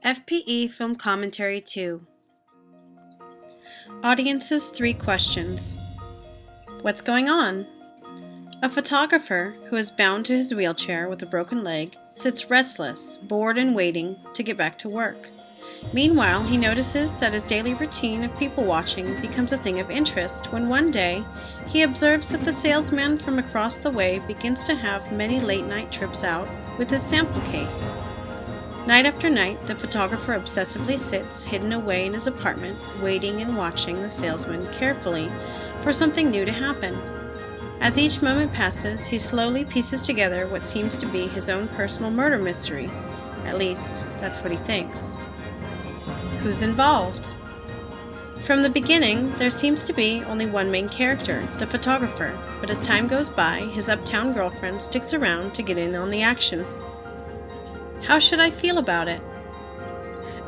FPE Film Commentary 2. Audience's 3 questions. What's going on? A photographer who is bound to his wheelchair with a broken leg sits restless, bored and waiting to get back to work. Meanwhile, he notices that his daily routine of people watching becomes a thing of interest when one day he observes that the salesman from across the way begins to have many late-night trips out with his sample case. Night after night, the photographer obsessively sits hidden away in his apartment, waiting and watching the salesman carefully for something new to happen. As each moment passes, he slowly pieces together what seems to be his own personal murder mystery. At least, that's what he thinks. Who's involved? From the beginning, there seems to be only one main character, the photographer, but as time goes by, his uptown girlfriend sticks around to get in on the action. How should I feel about it?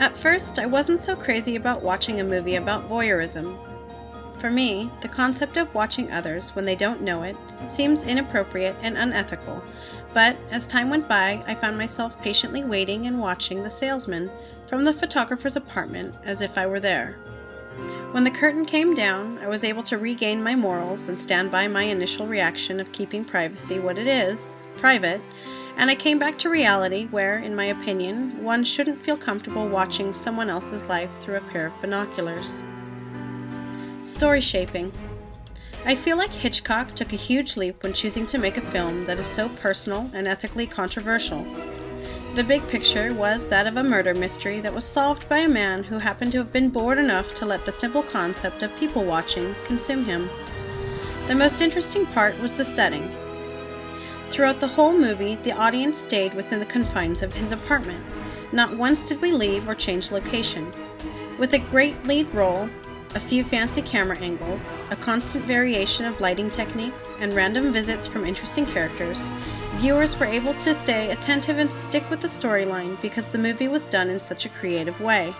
At first, I wasn't so crazy about watching a movie about voyeurism. For me, the concept of watching others when they don't know it seems inappropriate and unethical, but as time went by, I found myself patiently waiting and watching the salesman from the photographer's apartment as if I were there. When the curtain came down, I was able to regain my morals and stand by my initial reaction of keeping privacy what it is, private, and I came back to reality where, in my opinion, one shouldn't feel comfortable watching someone else's life through a pair of binoculars. Story shaping. I feel like Hitchcock took a huge leap when choosing to make a film that is so personal and ethically controversial. The big picture was that of a murder mystery that was solved by a man who happened to have been bored enough to let the simple concept of people watching consume him. The most interesting part was the setting. Throughout the whole movie, the audience stayed within the confines of his apartment. Not once did we leave or change location. With a great lead role, a few fancy camera angles, a constant variation of lighting techniques, and random visits from interesting characters, viewers were able to stay attentive and stick with the storyline because the movie was done in such a creative way.